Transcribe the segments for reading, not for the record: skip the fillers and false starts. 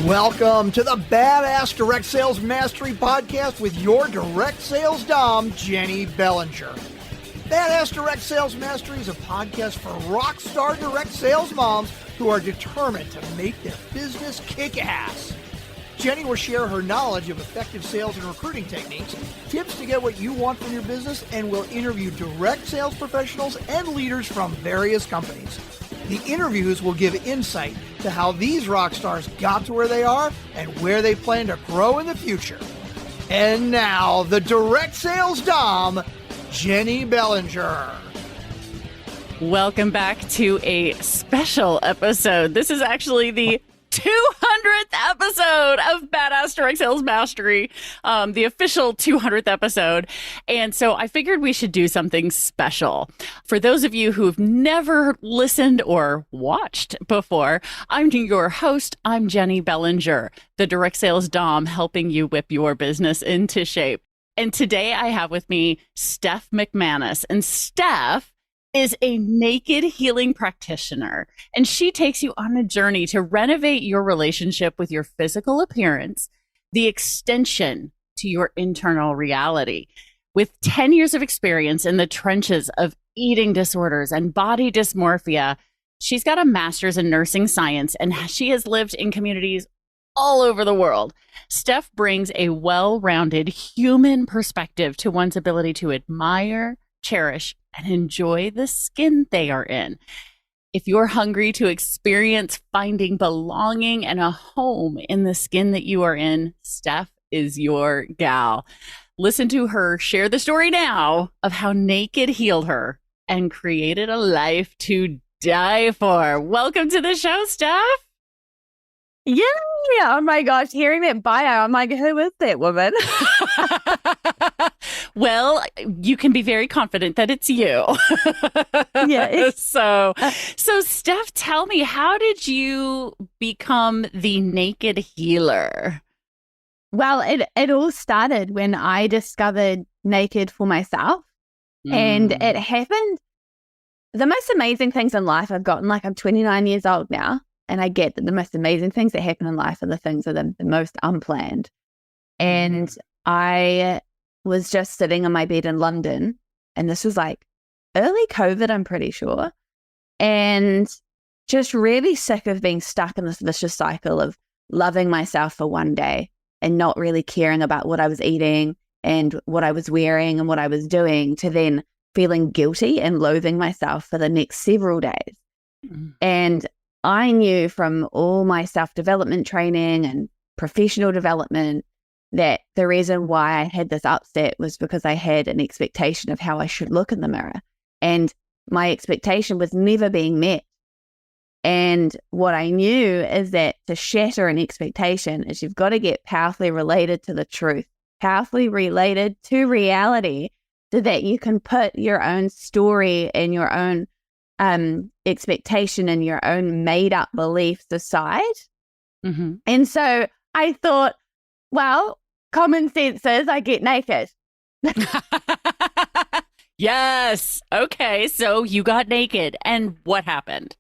Welcome to the Badass Direct Sales Mastery Podcast with your direct sales dom, Jenny Bellinger. Badass Direct Sales Mastery is a podcast for rock star direct sales moms who are determined to make their business kick ass. Jenny will share her knowledge of effective sales and recruiting techniques, tips to get what you want from your business, and will interview direct sales professionals and leaders from various companies. The interviews will give insight to how these rock stars got to where they are and where they plan to grow in the future. And now, the direct sales dom, Jenny Bellinger. Welcome back to a special episode. This is actually the 200th episode of Badass Direct Sales Mastery, the official 200th episode. And so I figured we should do something special. For those of you who've never listened or watched before, I'm your host. I'm Jenny Bellinger, the Direct Sales Dom, helping you whip your business into shape. And today I have with me Steph McManus. And Steph is a naked healing practitioner, and she takes you on a journey to renovate your relationship with your physical appearance, the extension to your internal reality. With 10 years of experience in the trenches of eating disorders and body dysmorphia, she's got a master's in nursing science, and she has lived in communities all over the world. Steph brings a well-rounded human perspective to one's ability to admire, cherish, and enjoy the skin they are in. If you're hungry to experience finding belonging and a home in the skin that you are in, Steph is your gal. Listen to her share the story now of how naked healed her and created a life to die for. Welcome to the show, Steph. Yeah. Oh my gosh. Hearing that bio, I'm like, who is that woman? Well, you can be very confident that it's you. Yeah. So Steph, tell me, how did you become the naked healer? Well, it all started when I discovered naked for myself. And it happened. The most amazing things in life I've gotten, like I'm 29 years old now. And I get that the most amazing things that happen in life are the things that are the most unplanned. And I was just sitting on my bed in London, and this was like early COVID, I'm pretty sure, and just really sick of being stuck in this vicious cycle of loving myself for one day and not really caring about what I was eating and what I was wearing and what I was doing, to then feeling guilty and loathing myself for the next several days. And I knew from all my self-development training and professional development that the reason why I had this upset was because I had an expectation of how I should look in the mirror. And my expectation was never being met. And what I knew is that to shatter an expectation is you've got to get powerfully related to the truth, powerfully related to reality, so that you can put your own story and your own expectation and your own made-up beliefs aside. And so I thought, well, common sense says I get naked. Yes. Okay. So you got naked, and what happened?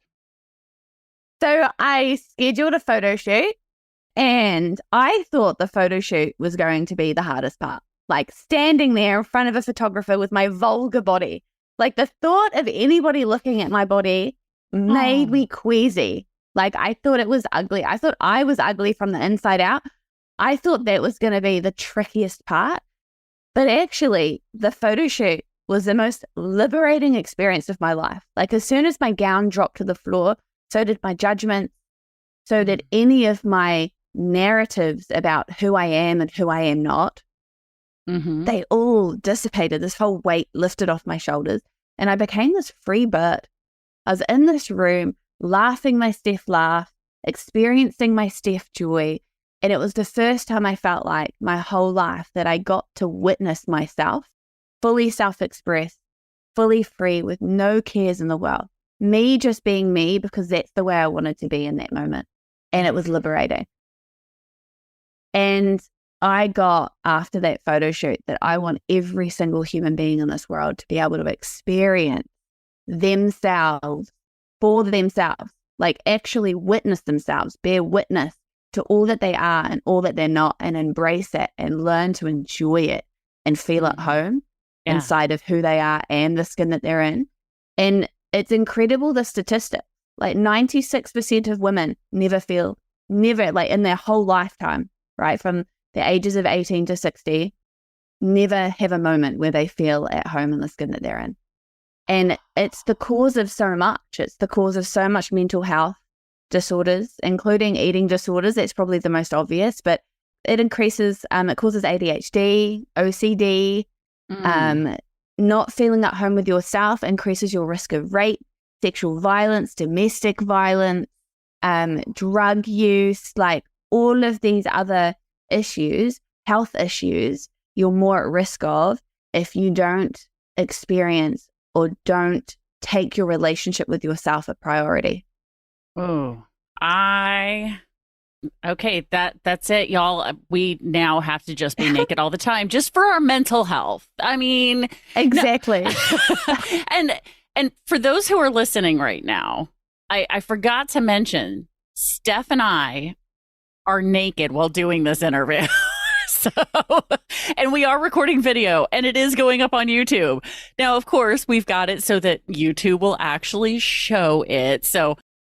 So I scheduled a photo shoot, and I thought the photo shoot was going to be the hardest part. Like standing there in front of a photographer with my vulgar body. Like the thought of anybody looking at my body made me queasy. Like I thought it was ugly. I thought I was ugly from the inside out. I thought that was going to be the trickiest part. But actually, the photo shoot was the most liberating experience of my life. Like as soon as my gown dropped to the floor, so did my judgment, so did any of my narratives about who I am and who I am not. They all dissipated. This whole weight lifted off my shoulders, and I became this free bird. I was in this room laughing my Steph laugh, experiencing my Steph joy, and it was the first time I felt like my whole life that I got to witness myself, fully self-expressed, fully free with no cares in the world. Me just being me, because that's the way I wanted to be in that moment, and it was liberating. And I got, after that photo shoot, that I want every single human being in this world to be able to experience themselves for themselves, like actually witness themselves, bear witness to all that they are and all that they're not, and embrace it and learn to enjoy it and feel at home inside of who they are and the skin that they're in. And it's incredible, the statistic. Like 96% of women never, like in their whole lifetime, right, from the ages of 18 to 60, never have a moment where they feel at home in the skin that they're in. And it's the cause of so much. It's the cause of so much mental health disorders, including eating disorders. That's probably the most obvious, but it increases, it causes ADHD, OCD, not feeling at home with yourself increases your risk of rape, sexual violence, domestic violence, drug use, like all of these other issues, health issues, you're more at risk of if you don't experience or don't take your relationship with yourself a priority. Oh, okay, that's it, y'all. We now have to just be naked all the time just for our mental health. I mean, exactly. No. And for those who are listening right now, I forgot to mention Steph and I are naked while doing this interview. And we are recording video, and it is going up on YouTube. Now, of course, we've got it so that YouTube will actually show it.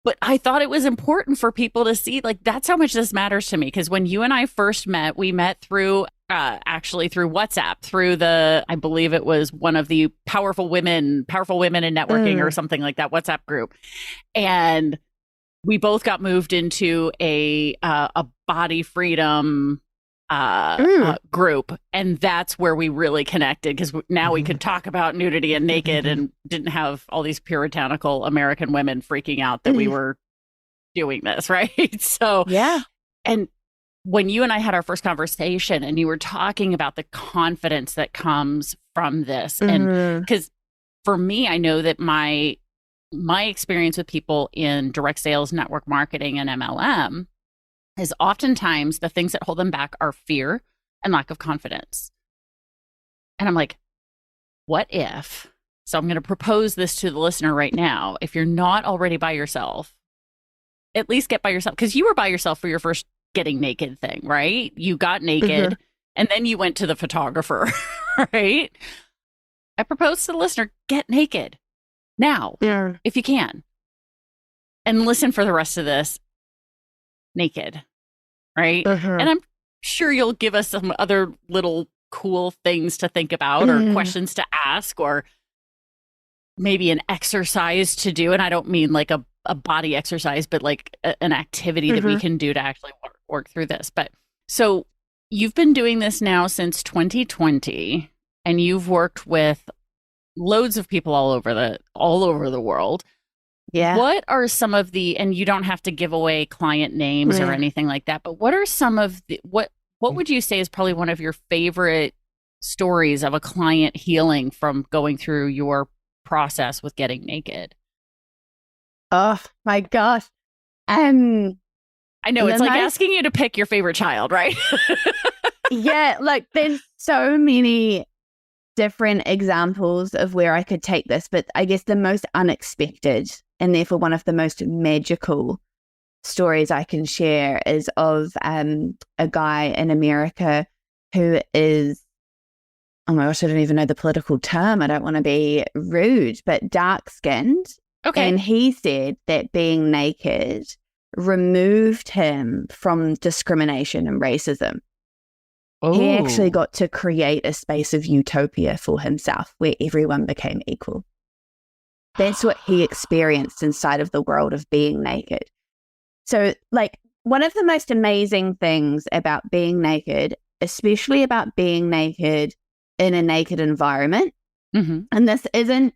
But I thought it was important for people to see, like, that's how much this matters to me. Because when you and I first met, we met through WhatsApp, through I believe it was one of the powerful women in networking or something like that, WhatsApp group. And we both got moved into a body freedom group, and that's where we really connected, because now we could talk about nudity and naked and didn't have all these puritanical American women freaking out that we were doing this, right? So yeah. And when you and I had our first conversation and you were talking about the confidence that comes from this, and because for me, I know that my experience with people in direct sales, network marketing, and MLM is oftentimes the things that hold them back are fear and lack of confidence. And I'm like, what if? So I'm going to propose this to the listener right now. If you're not already by yourself, at least get by yourself, because you were by yourself for your first getting naked thing, right? You got naked and then you went to the photographer, right? I propose to the listener, get naked now, if you can, and listen for the rest of this naked, right? And I'm sure you'll give us some other little cool things to think about or questions to ask, or maybe an exercise to do. And I don't mean like a body exercise, but like an activity that we can do to actually work through this. But so you've been doing this now since 2020, and you've worked with loads of people all over the world. Yeah. What are some of and you don't have to give away client names or anything like that, but what are some of what would you say is probably one of your favorite stories of a client healing from going through your process with getting naked? Oh my gosh. I know it's like asking you to pick your favorite child, right? Yeah, like there's so many different examples of where I could take this, but I guess the most unexpected and therefore one of the most magical stories I can share is of a guy in America who is, oh my gosh, I don't even know the political term. I don't want to be rude, but dark-skinned. Okay. And he said that being naked removed him from discrimination and racism. Oh. He actually got to create a space of utopia for himself where everyone became equal. That's what he experienced inside of the world of being naked. So, like, one of the most amazing things about being naked, especially about being naked in a naked environment, and this isn't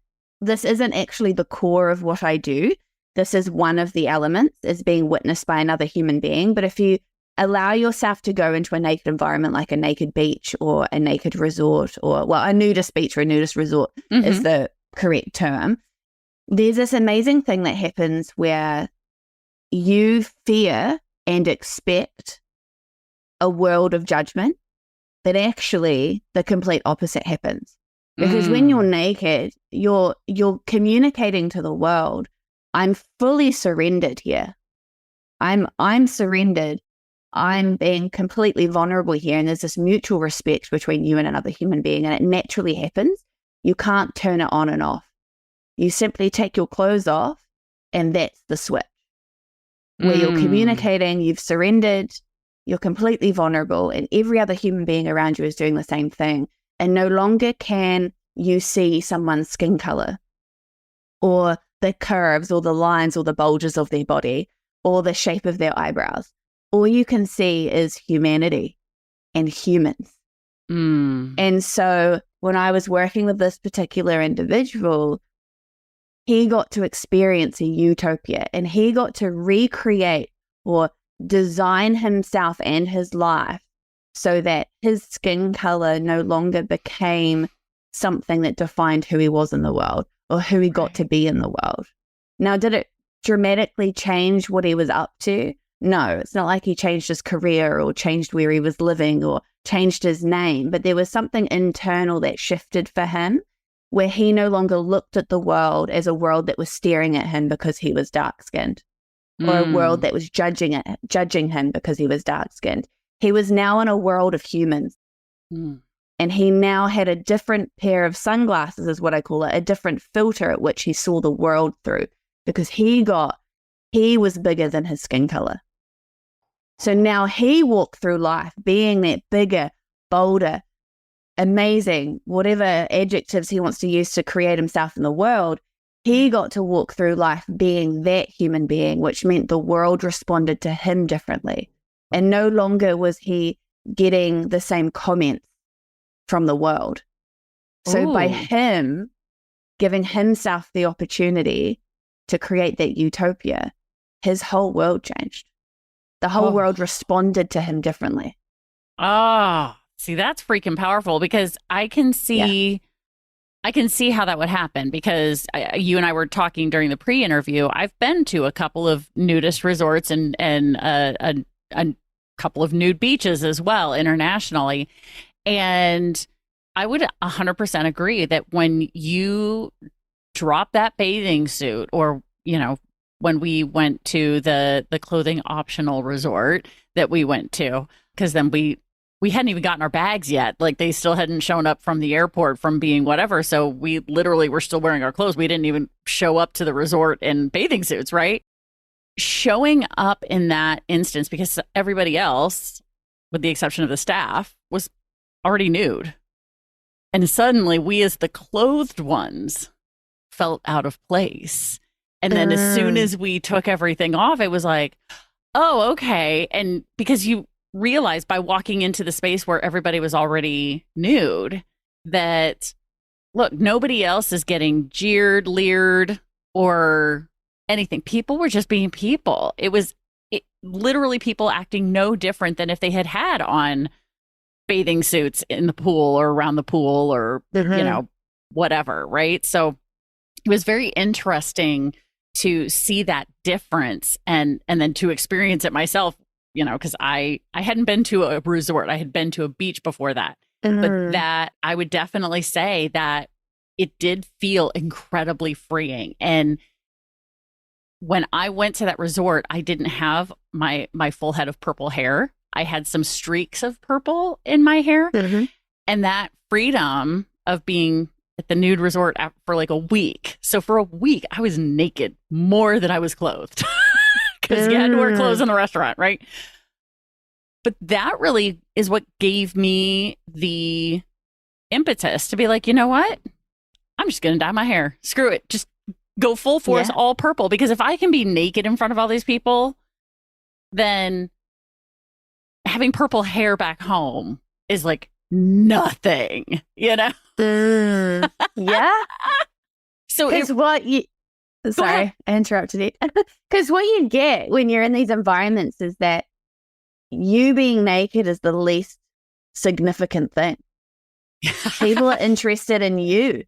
actually the core of what I do. This is one of the elements, is being witnessed by another human being. But if you allow yourself to go into a naked environment, like a naked beach or a naked resort, or, well, a nudist beach or a nudist resort is the correct term, there's this amazing thing that happens where you fear and expect a world of judgment, but actually the complete opposite happens. Because when you're naked, you're communicating to the world, I'm fully surrendered here. I'm surrendered I'm being completely vulnerable here, and there's this mutual respect between you and another human being, and it naturally happens. You can't turn it on and off. You simply take your clothes off, and that's the switch. Where you're communicating, you've surrendered, you're completely vulnerable, and every other human being around you is doing the same thing. And no longer can you see someone's skin color or the curves or the lines or the bulges of their body or the shape of their eyebrows. All you can see is humanity and humans. And so when I was working with this particular individual, he got to experience a utopia, and he got to recreate or design himself and his life so that his skin color no longer became something that defined who he was in the world or who he got to be in the world. Now, did it dramatically change what he was up to? No, it's not like he changed his career or changed where he was living or changed his name, but there was something internal that shifted for him, where he no longer looked at the world as a world that was staring at him because he was dark-skinned, or a world that was judging him because he was dark-skinned. He was now in a world of humans. And he now had a different pair of sunglasses, is what I call it, a different filter at which he saw the world through, because he was bigger than his skin color. So now he walked through life being that bigger, bolder, amazing, whatever adjectives he wants to use to create himself in the world. He got to walk through life being that human being, which meant the world responded to him differently. And no longer was he getting the same comments from the world. So by him giving himself the opportunity to create that utopia, his whole world changed. The whole world responded to him differently. See, that's freaking powerful, because I can see how that would happen, because you and I were talking during the pre-interview. I've been to a couple of nudist resorts and a couple of nude beaches as well internationally. And I would 100% agree that when you drop that bathing suit, or, you know, when we went to the clothing optional resort that we went to, because then we hadn't even gotten our bags yet. Like, they still hadn't shown up from the airport from being whatever. So we literally were still wearing our clothes. We didn't even show up to the resort in bathing suits, right? Showing up in that instance, because everybody else, with the exception of the staff, was already nude. And suddenly we, as the clothed ones, felt out of place. And then as soon as we took everything off, it was like, oh, okay. And because you realize by walking into the space where everybody was already nude that, look, nobody else is getting jeered, leered, or anything. People were just being people. It was literally people acting no different than if they had on bathing suits in the pool or around the pool or, you know, whatever, right? So it was very interesting to see that difference and then to experience it myself, you know, because I hadn't been to a resort. I had been to a beach before that. But that I would definitely say that it did feel incredibly freeing. And when I went to that resort, I didn't have my full head of purple hair. I had some streaks of purple in my hair. And that freedom of being at the nude resort for like a week. So for a week, I was naked more than I was clothed, because you had to wear clothes in the restaurant, right? But that really is what gave me the impetus to be like, you know what? I'm just going to dye my hair. Screw it. Just go full force, all purple. Because if I can be naked in front of all these people, then having purple hair back home is like nothing, you know? Yeah. So it's what you... Sorry, I interrupted it. Because what you get when you're in these environments is that you being naked is the least significant thing. People are interested in you.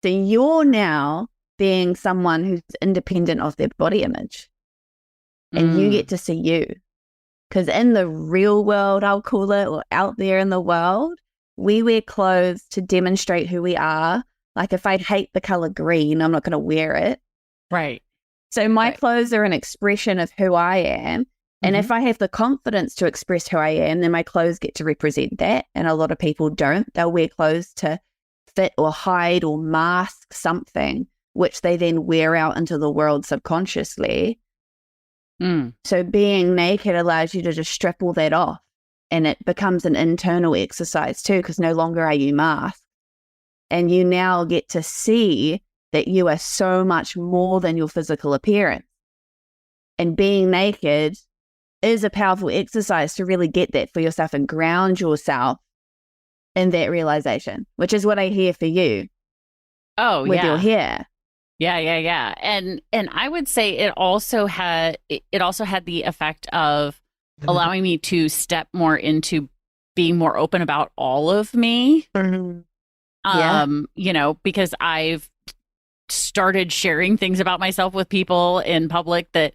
So you're now being someone who's independent of their body image. And you get to see you. Because in the real world, I'll call it, or out there in the world, we wear clothes to demonstrate who we are. Like if I hate the color green, I'm not going to wear it. Right. So my clothes are an expression of who I am. And if I have the confidence to express who I am, then my clothes get to represent that. And a lot of people don't. They'll wear clothes to fit or hide or mask something, which they then wear out into the world subconsciously. So being naked allows you to just strip all that off. And it becomes an internal exercise too, because no longer are you masked. And you now get to see that you are so much more than your physical appearance. And being naked is a powerful exercise to really get that for yourself and ground yourself in that realization, which is what I hear for you. Oh, with your hair. Yeah. And I would say it also had the effect of allowing me to step more into being more open about all of me. You know, because I've started sharing things about myself with people in public that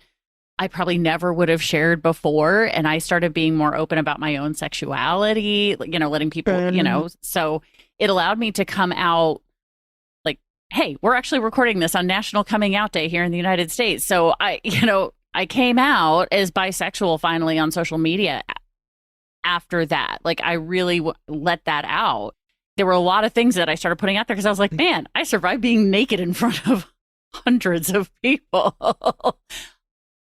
I probably never would have shared before. And I started being more open about my own sexuality, you know, letting people, you know, so it allowed me to come out like, hey, we're actually recording this on National Coming Out Day here in the United States. So I came out as bisexual finally on social media after that. Like I really let that out. There were a lot of things that I started putting out there because I was like, man, I survived being naked in front of hundreds of people.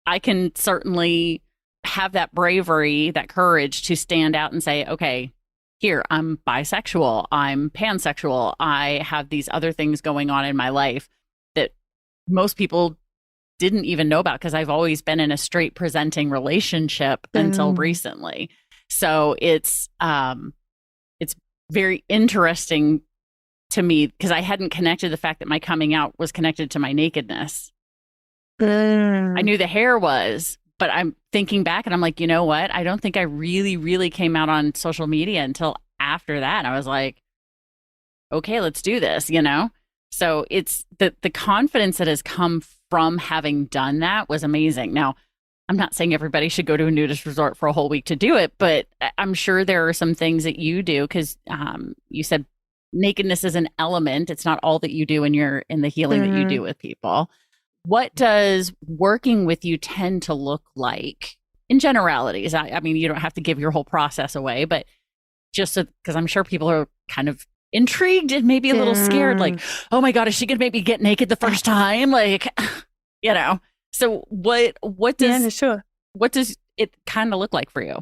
I can certainly have that bravery, that courage to stand out and say, okay, here, I'm bisexual, I'm pansexual, I have these other things going on in my life that most people didn't even know about because I've always been in a straight presenting relationship until recently. So it's very interesting to me because I hadn't connected the fact that my coming out was connected to my nakedness. I knew the hair was, but I'm thinking back and I'm like, you know what? I don't think I really, really came out on social media until after that. I was like, okay, let's do this, you know? So it's the confidence that has come from having done that was amazing. Now, I'm not saying everybody should go to a nudist resort for a whole week to do it, but I'm sure there are some things that you do because you said nakedness is an element. It's not all that you do in the healing that you do with people. What does working with you tend to look like in generalities? I mean, you don't have to give your whole process away, but just because I'm sure people are kind of intrigued and maybe a little scared, like, oh my God, is she going to make me get naked the first time? Like, you know, so what does it kind of look like for you?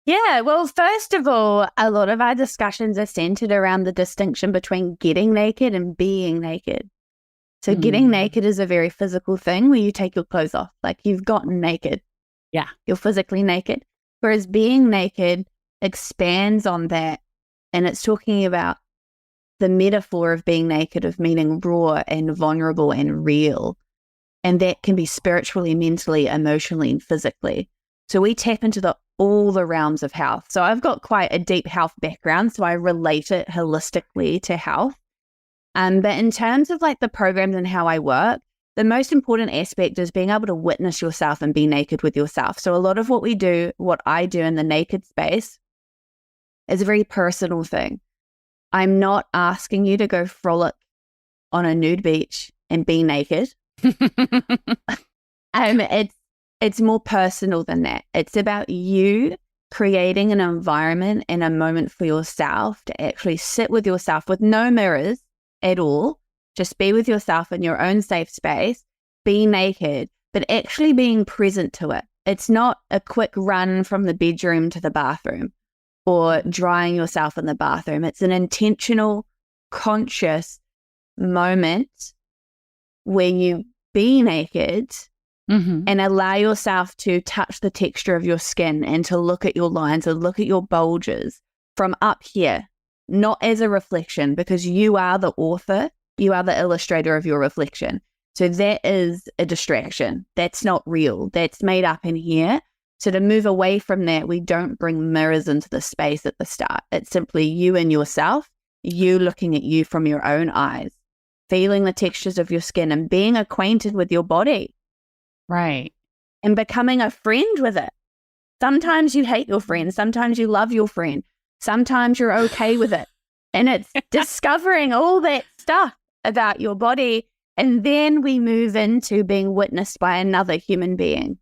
Yeah, well, first of all, a lot of our discussions are centered around the distinction between getting naked and being naked. So getting naked is a very physical thing where you take your clothes off, like you've gotten naked. Yeah. You're physically naked. Whereas being naked expands on that. And it's talking about the metaphor of being naked, of meaning raw and vulnerable and real. And that can be spiritually, mentally, emotionally, and physically. So we tap into all the realms of health. So I've got quite a deep health background, so I relate it holistically to health. But in terms of like the programs and how I work, the most important aspect is being able to witness yourself and be naked with yourself. So a lot of what I do in the naked space is a very personal thing. I'm not asking you to go frolic on a nude beach and be naked. It's more personal than that. It's about you creating an environment and a moment for yourself to actually sit with yourself with no mirrors at all. Just be with yourself in your own safe space, be naked, but actually being present to it. It's not a quick run from the bedroom to the bathroom or drying yourself in the bathroom. It's an intentional, conscious moment where you be naked and allow yourself to touch the texture of your skin and to look at your lines and look at your bulges from up here, not as a reflection, because you are the author, you are the illustrator of your reflection. So that is a distraction. That's not real. That's made up in here. So to move away from that, we don't bring mirrors into the space at the start. It's simply you and yourself, you looking at you from your own eyes, feeling the textures of your skin and being acquainted with your body. Right. And becoming a friend with it. Sometimes you hate your friend. Sometimes you love your friend. Sometimes you're okay with it. And it's discovering all that stuff about your body. And then we move into being witnessed by another human being.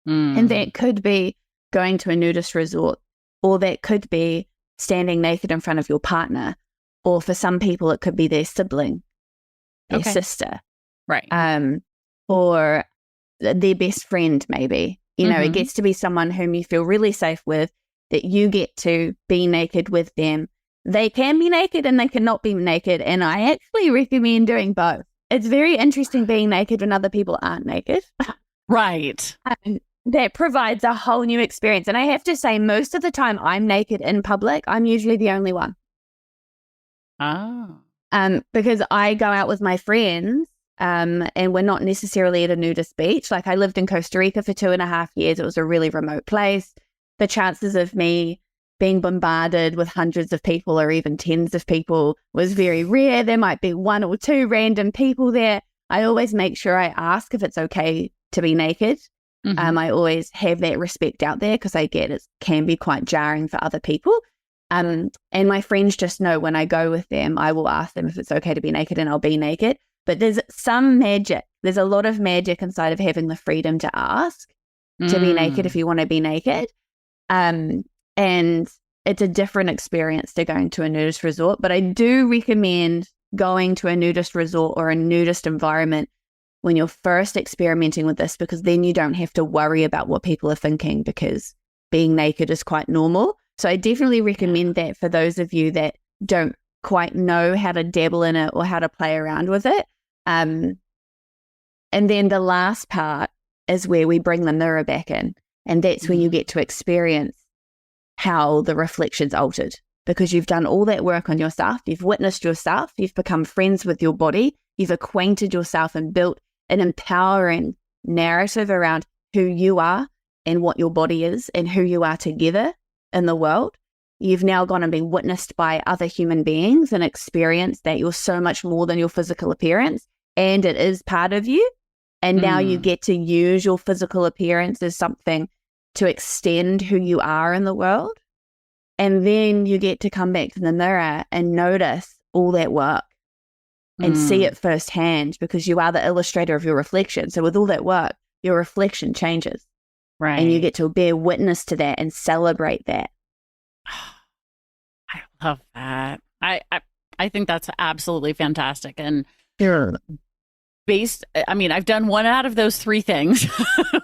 And that could be going to a nudist resort, or that could be standing naked in front of your partner, or for some people, it could be their sibling, their sister, right, or their best friend, maybe. You know, it gets to be someone whom you feel really safe with, that you get to be naked with them. They can be naked and they cannot be naked. And I actually recommend doing both. It's very interesting being naked when other people aren't naked. right. That provides a whole new experience. And I have to say, most of the time I'm naked in public, I'm usually the only one. Oh. Because I go out with my friends, and we're not necessarily at a nudist beach. Like, I lived in Costa Rica for 2.5 years. It was a really remote place. The chances of me being bombarded with hundreds of people or even tens of people was very rare. There might be 1 or 2 random people there. I always make sure I ask if it's okay to be naked. I always have that respect out there, because I get it can be quite jarring for other people. And my friends just know when I go with them, I will ask them if it's okay to be naked, and I'll be naked. But there's some magic. There's a lot of magic inside of having the freedom to ask to be naked if you want to be naked. And it's a different experience to going to a nudist resort. But I do recommend going to a nudist resort or a nudist environment when you're first experimenting with this, because then you don't have to worry about what people are thinking, because being naked is quite normal. So I definitely recommend that for those of you that don't quite know how to dabble in it or how to play around with it. And then the last part is where we bring the mirror back in. And that's when you get to experience how the reflection's altered, because you've done all that work on yourself. You've witnessed yourself. You've become friends with your body. You've acquainted yourself and built an empowering narrative around who you are and what your body is and who you are together in the world. You've now gone and been witnessed by other human beings and experienced that you're so much more than your physical appearance, and it is part of you. And now you get to use your physical appearance as something to extend who you are in the world. And then you get to come back to the mirror and notice all that work and see it firsthand, because you are the illustrator of your reflection. So with all that work, your reflection changes. Right. And you get to bear witness to that and celebrate that. I love that. I think that's absolutely fantastic. And I've done one out of those 3 things,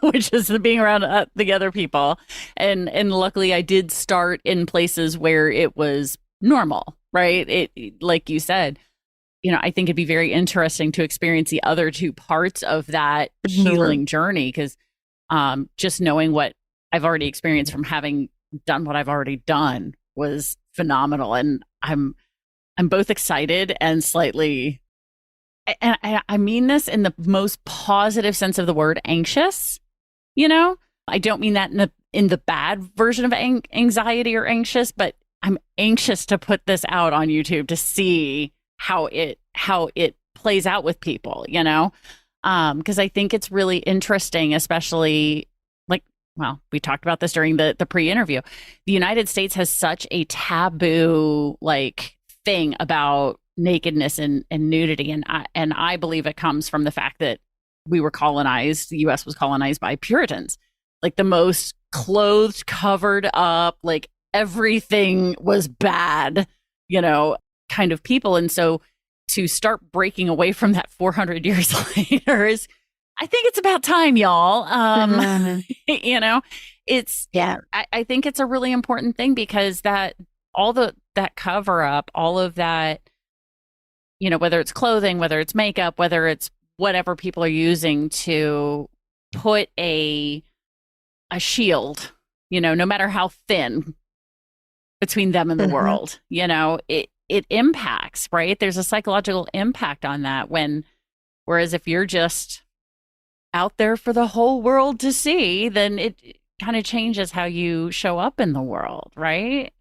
which is the being around the other people. And luckily I did start in places where it was normal, right? It, like you said, I think it'd be very interesting to experience the other 2 parts of that healing journey, because just knowing what I've already experienced from having done what I've already done was phenomenal. And I'm both excited and slightly, and I mean this in the most positive sense of the word, anxious. I don't mean that in the bad version of anxiety or anxious, but I'm anxious to put this out on YouTube to see how it plays out with people, because I think it's really interesting, especially we talked about this during the pre-interview. The United States has such a taboo thing about nakedness and nudity, and I believe it comes from the fact that we were colonized. The U.S. was colonized by Puritans, the most clothed, covered up, everything was bad, kind of people. And so to start breaking away from that 400 years later is, I think it's about time, y'all. It's, I think it's a really important thing, because that cover up, all of that, whether it's clothing, whether it's makeup, whether it's whatever people are using to put a shield, no matter how thin, between them and the world, it impacts, right? There's a psychological impact on that whereas if you're just out there for the whole world to see, then it kind of changes how you show up in the world, right?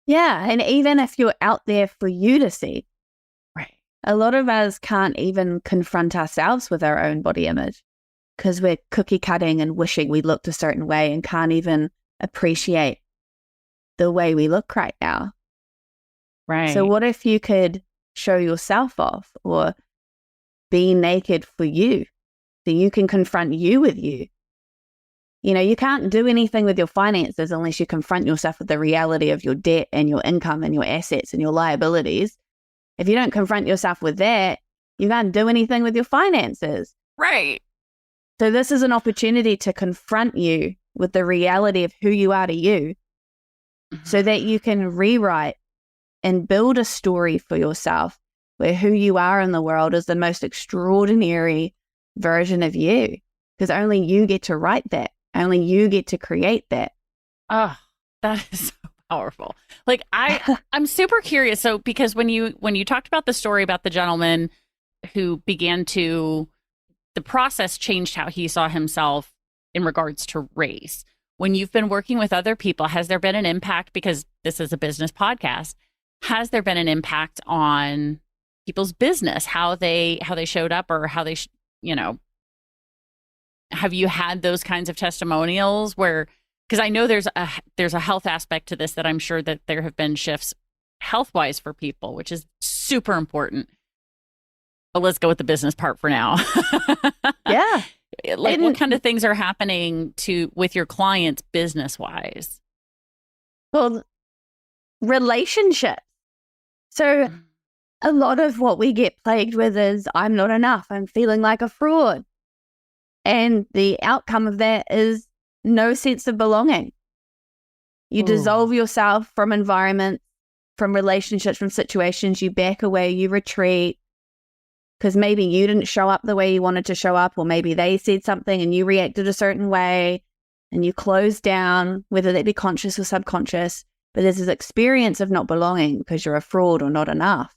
Yeah. And even if you're out there for you to see, right? A lot of us can't even confront ourselves with our own body image, because we're cookie cutting and wishing we looked a certain way and can't even appreciate the way we look right now. Right. So what if you could show yourself off or be naked for you, so you can confront you with you You can't do anything with your finances unless you confront yourself with the reality of your debt and your income and your assets and your liabilities. If you don't confront yourself with that, you can't do anything with your finances. Right. So this is an opportunity to confront you with the reality of who you are to you so that you can rewrite and build a story for yourself where who you are in the world is the most extraordinary version of you, because only you get to write that. Only you get to create that. Oh, that is so powerful. Like I'm super curious. So because when you talked about the story about the gentleman who the process changed how he saw himself in regards to race. When you've been working with other people, has there been an impact, because this is a business podcast, has there been an impact on people's business, how they showed up, or how they, have you had those kinds of testimonials where, because I know there's a health aspect to this that I'm sure that there have been shifts health-wise for people, which is super important. But let's go with the business part for now. Yeah. Like, what kind of things are happening with your clients business-wise? Well, relationships. So a lot of what we get plagued with is, I'm not enough. I'm feeling like a fraud. And the outcome of that is no sense of belonging. You dissolve yourself from environments, from relationships, from situations. You back away, you retreat, because maybe you didn't show up the way you wanted to show up, or maybe they said something and you reacted a certain way and you close down, whether that be conscious or subconscious. But there's this experience of not belonging because you're a fraud or not enough.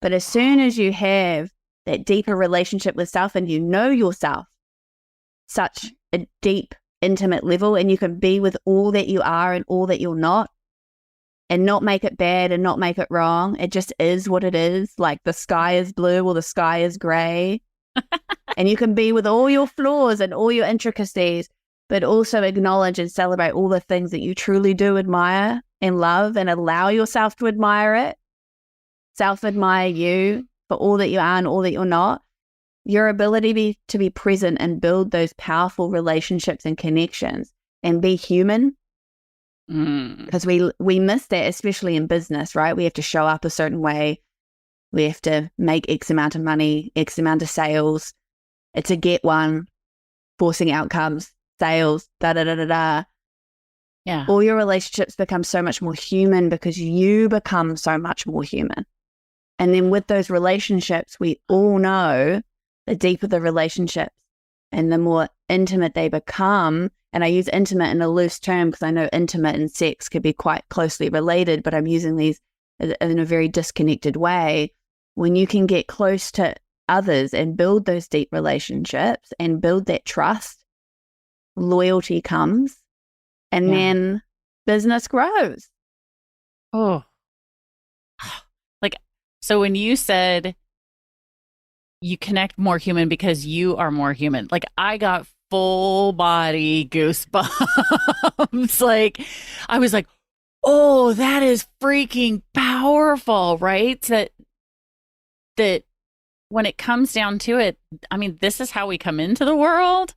But as soon as you have that deeper relationship with self and you know yourself, such a deep, intimate level, and you can be with all that you are and all that you're not, and not make it bad and not make it wrong. It just is what it is. Like the sky is blue or the sky is gray. And you can be with all your flaws and all your intricacies, but also acknowledge and celebrate all the things that you truly do admire and love, and allow yourself to admire it. Self-admire you for all that you are and all that you're not. Your ability to be present and build those powerful relationships and connections and be human. Because we miss that, especially in business, right? We have to show up a certain way. We have to make X amount of money, X amount of sales. It's a get one, forcing outcomes, sales, da-da-da-da-da. Yeah. All your relationships become so much more human because you become so much more human. And then with those relationships, we all know the deeper the relationships and the more intimate they become. And I use intimate in a loose term because I know intimate and sex could be quite closely related, but I'm using these in a very disconnected way. When you can get close to others and build those deep relationships and build that trust, loyalty comes, and then business grows. Oh, like, so when you said you connect more human because you are more human, like, I got full body goosebumps. Like, I was like, oh, that is freaking powerful, right? That when it comes down to it, I mean, this is how we come into the world.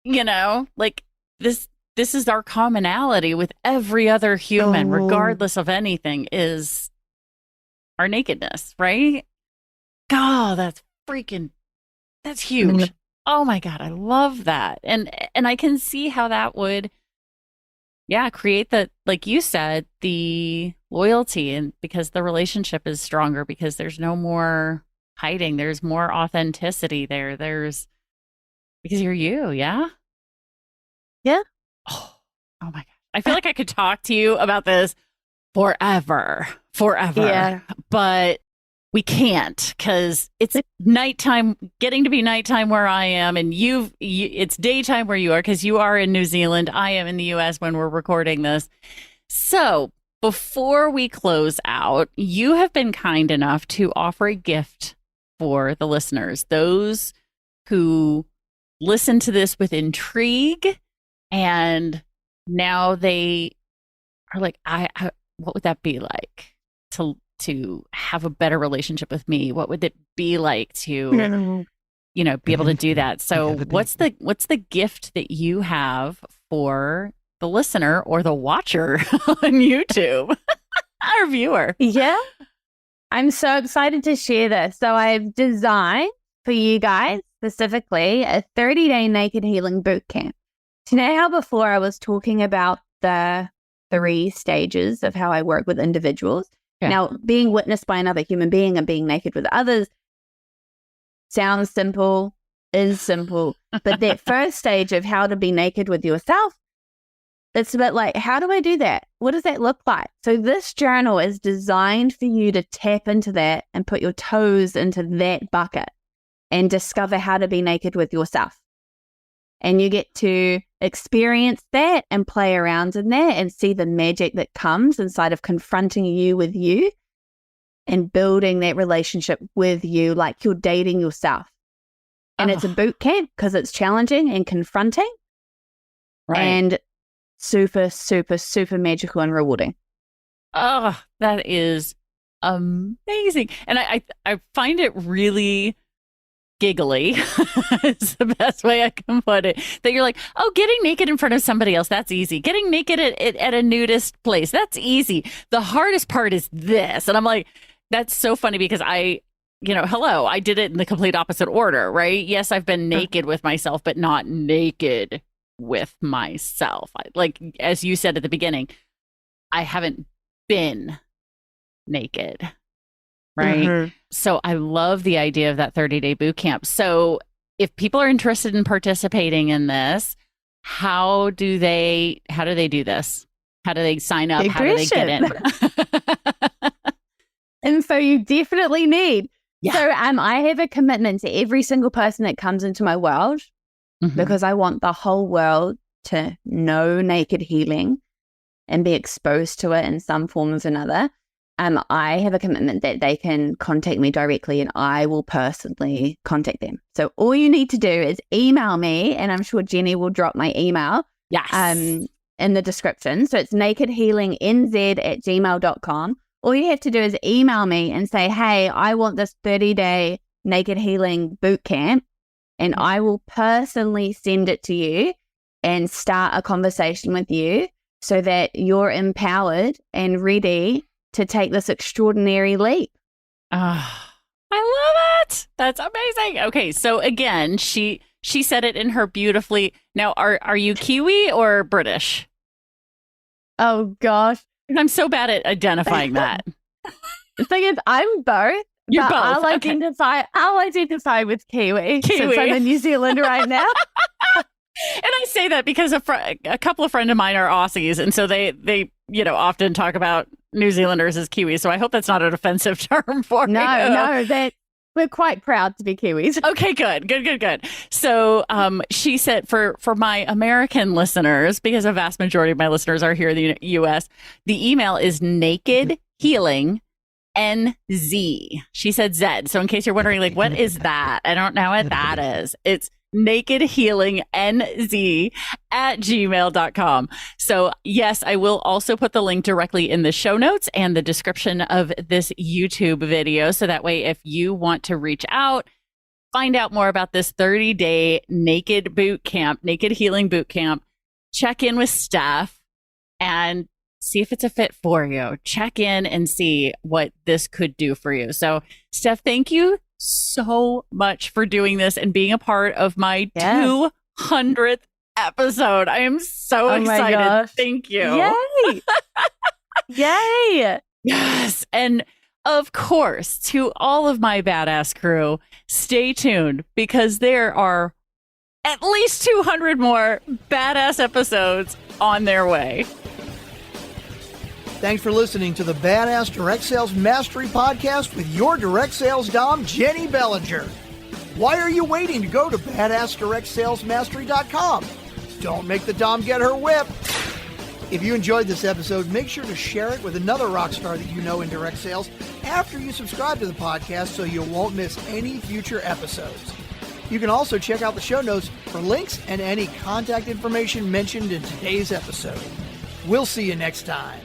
Like, this is our commonality with every other human, regardless of anything, is our nakedness, right? God, that's huge. Oh my God, I love that. And I can see how that would, create the, like you said, the loyalty, and because the relationship is stronger, because there's no more hiding, there's more authenticity there. Because you're you, yeah? Yeah. Oh my God. I feel like I could talk to you about this forever. Yeah. But we can't, because it's nighttime, getting to be nighttime where I am, and it's daytime where you are, because you are in New Zealand. I am in the US when we're recording this. So before we close out, you have been kind enough to offer a gift for the listeners, those who listen to this with intrigue, and now they are like, what would that be like to have a better relationship with me? What would it be like to be able to do that. So what's the gift that you have for the listener or the watcher on YouTube, our viewer? Yeah. I'm so excited to share this. So I've designed for you guys specifically a 30-day naked healing boot camp. Do you know how before I was talking about the 3 stages of how I work with individuals? Yeah. Now, being witnessed by another human being and being naked with others sounds simple, is simple. But that first stage of how to be naked with yourself, it's a bit like, how do I do that? What does that look like? So this journal is designed for you to tap into that and put your toes into that bucket and discover how to be naked with yourself. And you get to experience that and play around in that and see the magic that comes inside of confronting you with you and building that relationship with you like you're dating yourself. And it's a boot camp because it's challenging and confronting. Right. And super, super, super magical and rewarding. Oh, that is amazing. And I find it really giggly is the best way I can put it. That you're like, oh, getting naked in front of somebody else, that's easy. Getting naked at a nudist place, that's easy. The hardest part is this. And I'm like, that's so funny because I did it in the complete opposite order, right? Yes, I've been naked with myself, but not naked with myself. Like, as you said at the beginning, I haven't been naked, right? Mm-hmm. So I love the idea of that 30-day boot camp. So if people are interested in participating in this, how do they do this? How do they sign up? How do they get in? Info you definitely need. Yeah. So I have a commitment to every single person that comes into my world because I want the whole world to know naked healing and be exposed to it in some form or another. I have a commitment that they can contact me directly and I will personally contact them. So all you need to do is email me, and I'm sure Jenny will drop my email in the description. So it's nakedhealingnz@gmail.com. All you have to do is email me and say, hey, I want this 30-day naked healing boot camp, and I will personally send it to you and start a conversation with you so that you're empowered and ready to take this extraordinary leap. I love it. That's amazing. Okay, so again, she said it in her beautifully. Now, are you Kiwi or British? Oh gosh, I'm so bad at identifying that. The thing is, I'm both. You're both. I'll identify with Kiwi since I'm in New Zealand right now. And I say that because a couple of friends of mine are Aussies, and so they often talk about New Zealanders as Kiwis. So I hope that's not an offensive term for No, that we're quite proud to be Kiwis. Okay, good. So she said for my American listeners, because a vast majority of my listeners are here in the U.S., the email is nakedhealingnz. She said Z. So in case you're wondering, like, what is that? I don't know what that is. It's nakedhealingnz@gmail.com. So yes, I will also put the link directly in the show notes and the description of this YouTube video. So that way, if you want to reach out, find out more about this 30-day naked healing boot camp, check in with Steph and see if it's a fit for you. Check in and see what this could do for you. So Steph, thank you so much for doing this and being a part of my 200th episode. I am so excited. Gosh. Thank you. Yay. Yay. Yes. And of course, to all of my badass crew, stay tuned because there are at least 200 more badass episodes on their way. Thanks for listening to the Badass Direct Sales Mastery Podcast with your direct sales dom, Jenny Bellinger. Why are you waiting to go to badassdirectsalesmastery.com? Don't make the dom get her whip. If you enjoyed this episode, make sure to share it with another rock star that you know in direct sales after you subscribe to the podcast so you won't miss any future episodes. You can also check out the show notes for links and any contact information mentioned in today's episode. We'll see you next time.